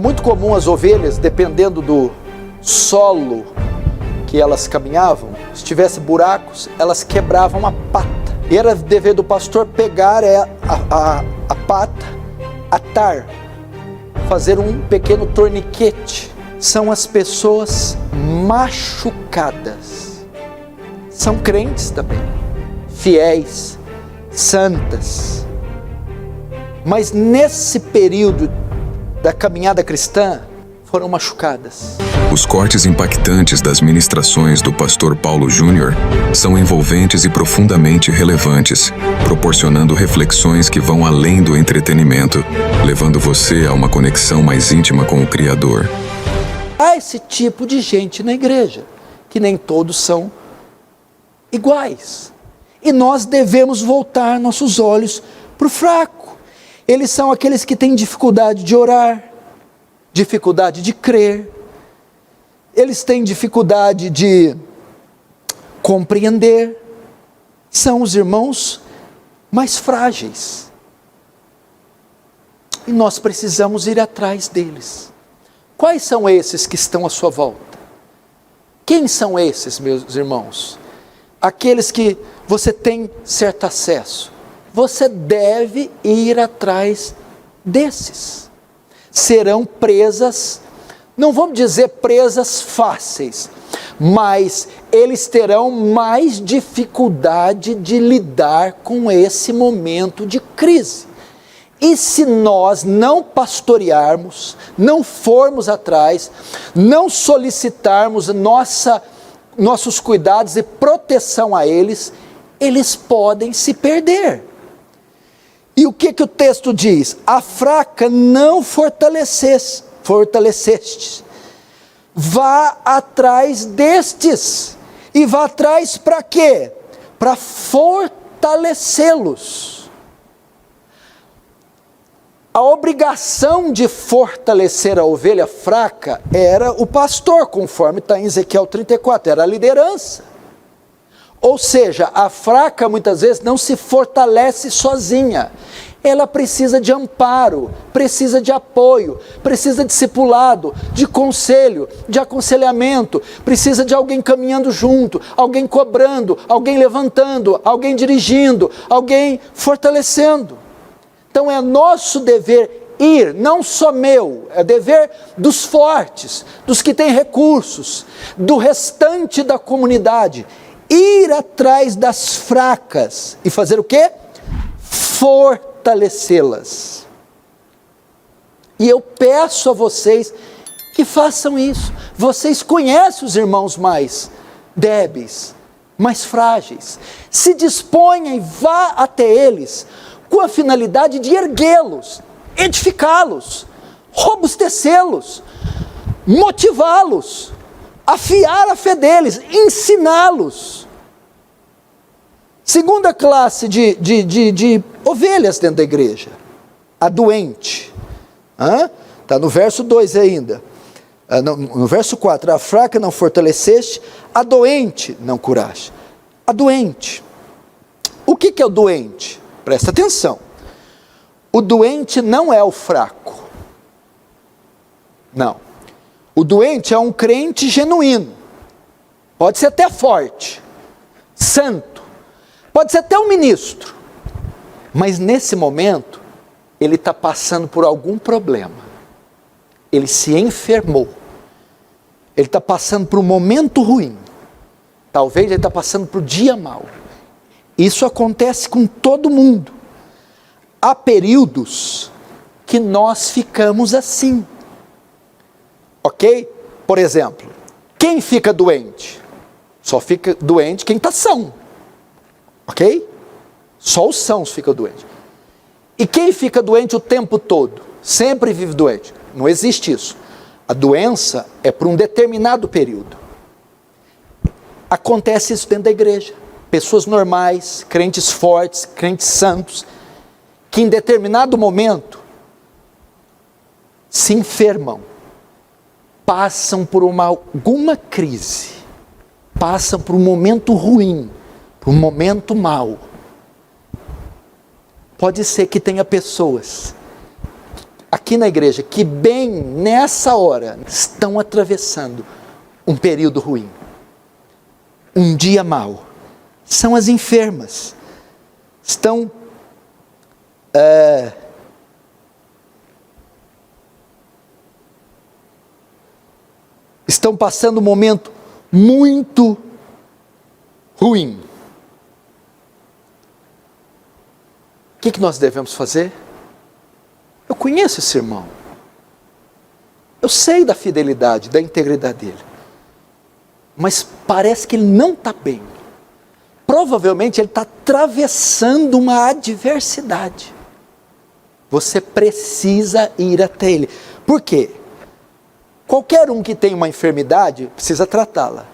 muito comum as ovelhas, dependendo do solo que elas caminhavam, se tivesse buracos, elas quebravam a pata. E era dever do pastor pegar a pata, atar, fazer um pequeno torniquete. São as pessoas machucadas. São crentes também, fiéis, santas. Mas nesse período da caminhada cristã, foram machucadas. Os cortes impactantes das ministrações do pastor Paulo Júnior são envolventes e profundamente relevantes, proporcionando reflexões que vão além do entretenimento, levando você a uma conexão mais íntima com o Criador. Há esse tipo de gente na igreja, que nem todos são iguais. E nós devemos voltar nossos olhos para o fraco. Eles são aqueles que têm dificuldade de orar, dificuldade de crer, eles têm dificuldade de compreender, são os irmãos mais frágeis. E nós precisamos ir atrás deles. Quais são esses que estão à sua volta? Quem são esses, meus irmãos? Aqueles que você tem certo acesso. Você deve ir atrás desses. Serão presas, não vamos dizer presas fáceis, mas eles terão mais dificuldade de lidar com esse momento de crise. E se nós não pastorearmos, não formos atrás, não solicitarmos nossos cuidados e proteção a eles, eles podem se perder. E o que o texto diz? A fraca não fortaleceste. Vá atrás destes. E vá atrás para quê? Para fortalecê-los. A obrigação de fortalecer a ovelha fraca era o pastor, conforme está em Ezequiel 34, era a liderança. Ou seja, a fraca muitas vezes não se fortalece sozinha. Ela precisa de amparo, precisa de apoio, precisa de discipulado, de conselho, de aconselhamento, precisa de alguém caminhando junto, alguém cobrando, alguém levantando, alguém dirigindo, alguém fortalecendo. Então é nosso dever ir, não só meu, é dever dos fortes, dos que têm recursos, do restante da comunidade, ir atrás das fracas e fazer o quê? Fortalecê-las. E eu peço a vocês que façam isso. Vocês conhecem os irmãos mais débeis, mais frágeis. Se disponham e vá até eles com a finalidade de erguê-los, edificá-los, robustecê-los, motivá-los, afiar a fé deles, ensiná-los. Segunda classe de ovelhas dentro da igreja, a doente. Está no verso 2 ainda. No verso 4, a fraca não fortaleceste, a doente não curaste. A doente. O que é o doente? Presta atenção. O doente não é o fraco. Não. O doente é um crente genuíno. Pode ser até forte, santo. Pode ser até um ministro. Mas nesse momento, ele está passando por algum problema. Ele se enfermou. Ele está passando por um momento ruim. Talvez ele está passando por um dia mau. Isso acontece com todo mundo. Há períodos que nós ficamos assim. Ok? Por exemplo, quem fica doente? Só fica doente quem está são. Ok? Só os sãos ficam doentes. E quem fica doente o tempo todo? Sempre vive doente. Não existe isso. A doença é por um determinado período. Acontece isso dentro da igreja. Pessoas normais, crentes fortes, crentes santos, que em determinado momento se enfermam, passam por alguma crise, passam por um momento ruim, por um momento mau. Pode ser que tenha pessoas aqui na igreja que bem nessa hora estão atravessando um período ruim, um dia mau. São as enfermas. Estão passando um momento muito ruim. O que nós devemos fazer? Eu conheço esse irmão. Eu sei da fidelidade, da integridade dele. Mas parece que ele não está bem. Provavelmente ele está atravessando uma adversidade. Você precisa ir até ele. Por quê? Qualquer um que tem uma enfermidade precisa tratá-la.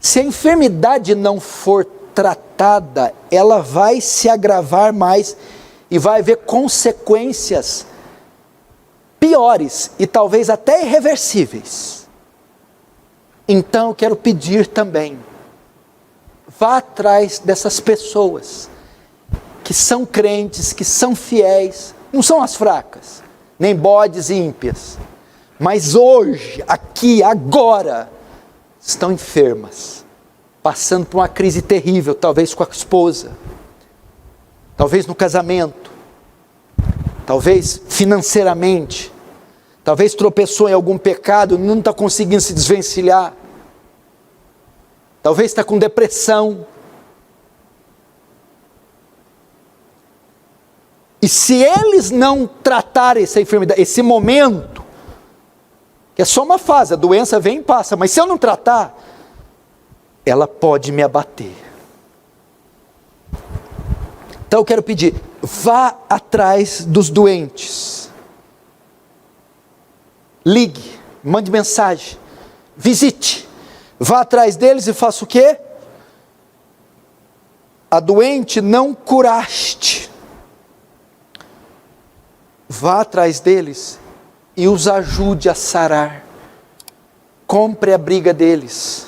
Se a enfermidade não for tratada, ela vai se agravar mais e vai haver consequências piores e talvez até irreversíveis. Então eu quero pedir também, vá atrás dessas pessoas que são crentes, que são fiéis, não são as fracas, nem bodes e ímpias, mas hoje, aqui, agora, estão enfermas, passando por uma crise terrível, talvez com a esposa, talvez no casamento, talvez financeiramente, talvez tropeçou em algum pecado, não está conseguindo se desvencilhar, talvez está com depressão. E se eles não tratarem essa enfermidade, esse momento, que é só uma fase, a doença vem e passa, mas se eu não tratar, ela pode me abater. Então eu quero pedir, vá atrás dos doentes. Ligue, mande mensagem, visite, vá atrás deles e faça o quê? A doente não curaste. Vá atrás deles e os ajude a sarar. Compre a briga deles.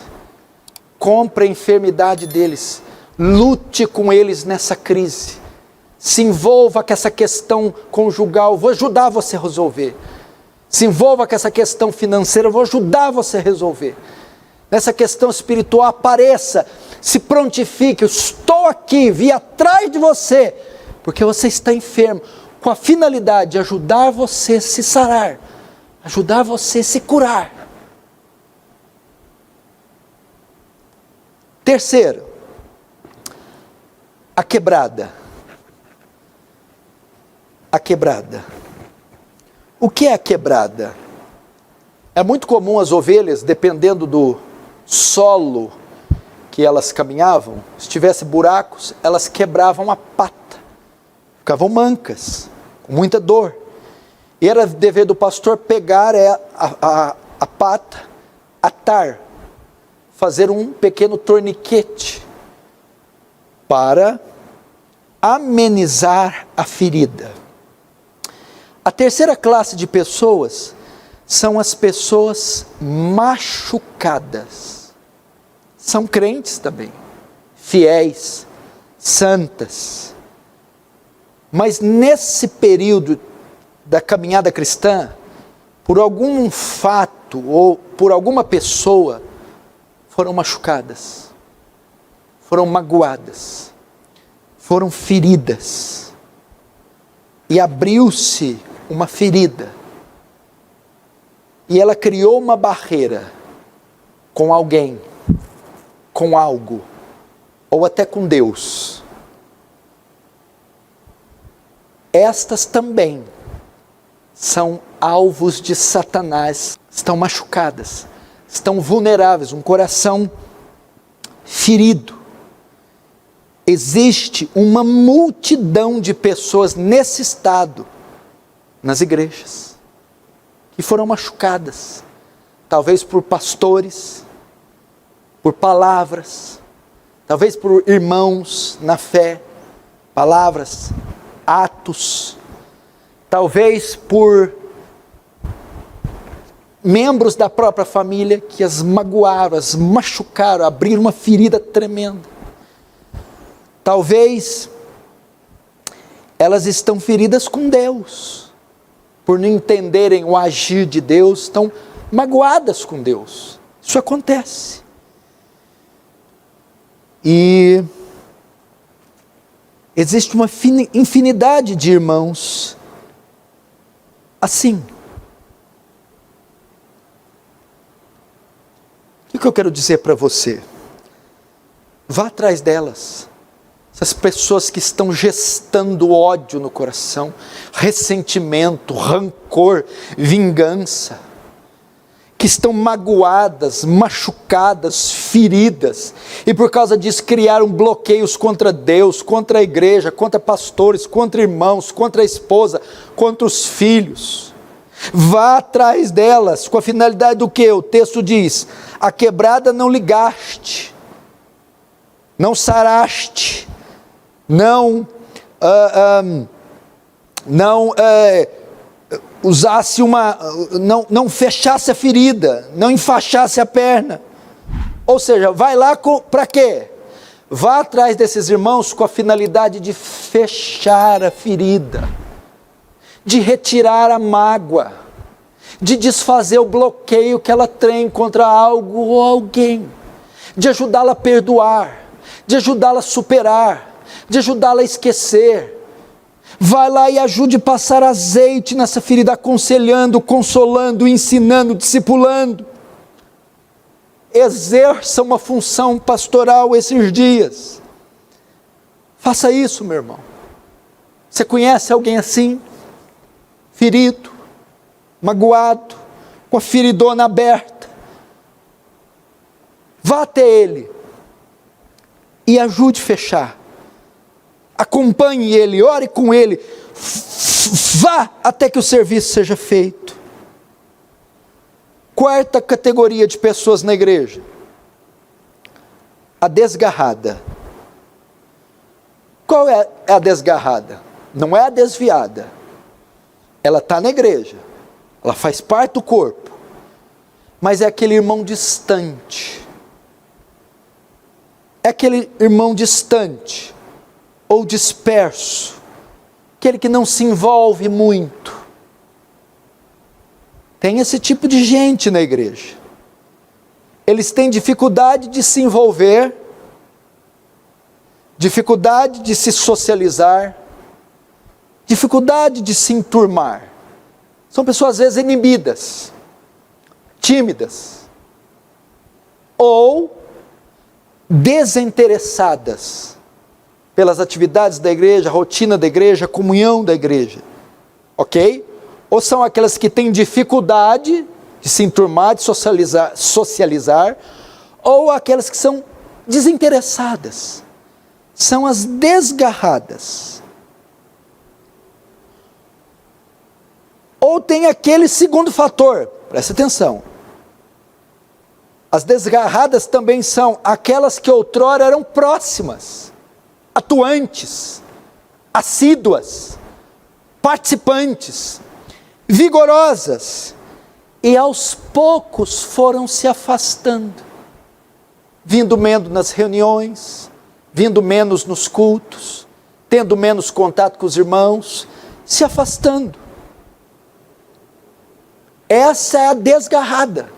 Compre a enfermidade deles. Lute com eles nessa crise. Se envolva com essa questão conjugal. Vou ajudar você a resolver. Se envolva com essa questão financeira. Vou ajudar você a resolver. Nessa questão espiritual, apareça. Se prontifique. Eu estou aqui, vim atrás de você. Porque você está enfermo. Com a finalidade de ajudar você a se sarar. Ajudar você a se curar. Terceiro, a quebrada. A quebrada. O que é a quebrada? É muito comum as ovelhas, dependendo do solo que elas caminhavam, se tivesse buracos, elas quebravam a pata, ficavam mancas, com muita dor. E era dever do pastor pegar a pata, atar, fazer um pequeno torniquete para amenizar a ferida. A terceira classe de pessoas são as pessoas machucadas. São crentes também, fiéis, santas. Mas nesse período da caminhada cristã, por algum fato ou por alguma pessoa, foram machucadas, foram magoadas, foram feridas. E abriu-se uma ferida. E ela criou uma barreira com alguém, com algo, ou até com Deus. Estas também são alvos de Satanás, estão machucadas, estão vulneráveis, um coração ferido. Existe uma multidão de pessoas nesse estado, nas igrejas, que foram machucadas, talvez por pastores, por palavras, talvez por irmãos na fé, palavras, atos, talvez por membros da própria família que as magoaram, as machucaram, abriram uma ferida tremenda. Talvez elas estão feridas com Deus, por não entenderem o agir de Deus, estão magoadas com Deus. Isso acontece. E existe uma infinidade de irmãos assim. O que eu quero dizer para você? Vá atrás delas. Essas pessoas que estão gestando ódio no coração, ressentimento, rancor, vingança, que estão magoadas, machucadas, feridas, e por causa disso criaram bloqueios contra Deus, contra a igreja, contra pastores, contra irmãos, contra a esposa, contra os filhos. Vá atrás delas, com a finalidade do quê? O texto diz: a quebrada não ligaste, não saraste, não usasse não fechasse a ferida, não enfaixasse a perna. Ou seja, vai lá para quê? Vá atrás desses irmãos com a finalidade de fechar a ferida, de retirar a mágoa, de desfazer o bloqueio que ela tem contra algo ou alguém, de ajudá-la a perdoar, de ajudá-la a superar, de ajudá-la a esquecer. Vai lá e ajude a passar azeite nessa ferida, aconselhando, consolando, ensinando, discipulando. Exerça uma função pastoral esses dias. Faça isso, meu irmão. Você conhece alguém assim? Ferido, magoado, com a feridona aberta. Vá até ele e ajude a fechar. Acompanhe ele, ore com ele, vá até que o serviço seja feito. Quarta categoria de pessoas na igreja: a desgarrada. Qual é a desgarrada? Não é a desviada. Ela está na igreja, ela faz parte do corpo, mas é aquele irmão distante. É aquele irmão distante ou disperso, aquele que não se envolve muito. Tem esse tipo de gente na igreja. Eles têm dificuldade de se envolver, dificuldade de se socializar, dificuldade de se enturmar. São pessoas às vezes inibidas, tímidas, ou desinteressadas pelas atividades da igreja, a rotina da igreja, a comunhão da igreja, ok? Ou são aquelas que têm dificuldade de se enturmar, de socializar, ou aquelas que são desinteressadas, são as desgarradas. Ou tem aquele segundo fator, presta atenção, as desgarradas também são aquelas que outrora eram próximas, atuantes, assíduas, participantes, vigorosas, e aos poucos foram se afastando, vindo menos nas reuniões, vindo menos nos cultos, tendo menos contato com os irmãos, se afastando. Essa é a desgarrada.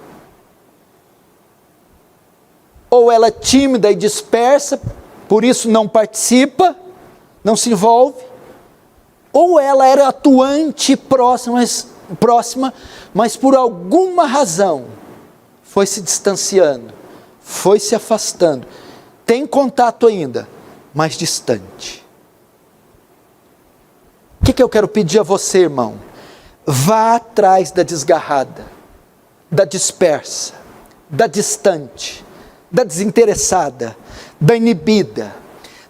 Ou ela é tímida e dispersa, por isso não participa, não se envolve, ou ela era atuante e próxima, mas por alguma razão foi se distanciando, foi se afastando, tem contato ainda, mas distante. O que eu quero pedir a você, irmão? Vá atrás da desgarrada, da dispersa, da distante, da desinteressada, da inibida,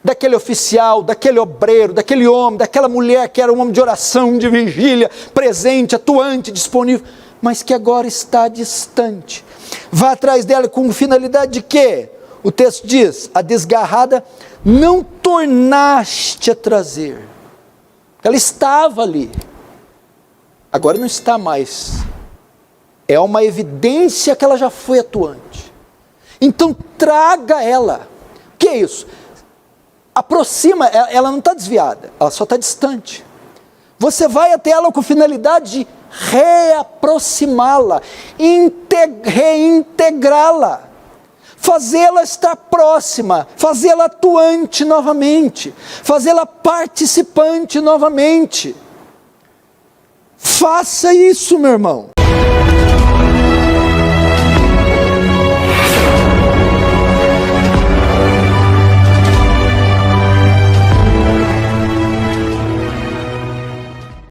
daquele oficial, daquele obreiro, daquele homem, daquela mulher que era um homem de oração, de vigília, presente, atuante, disponível, mas que agora está distante. Vá atrás dela com finalidade de quê? O texto diz: a desgarrada não tornaste a trazer. Ela estava ali, agora não está mais. É uma evidência que ela já foi atuante. Então traga ela. O que é isso? Aproxima, ela não está desviada, ela só está distante. Você vai até ela com finalidade de reaproximá-la, reintegrá-la, fazê-la estar próxima, fazê-la atuante novamente, fazê-la participante novamente. Faça isso, meu irmão.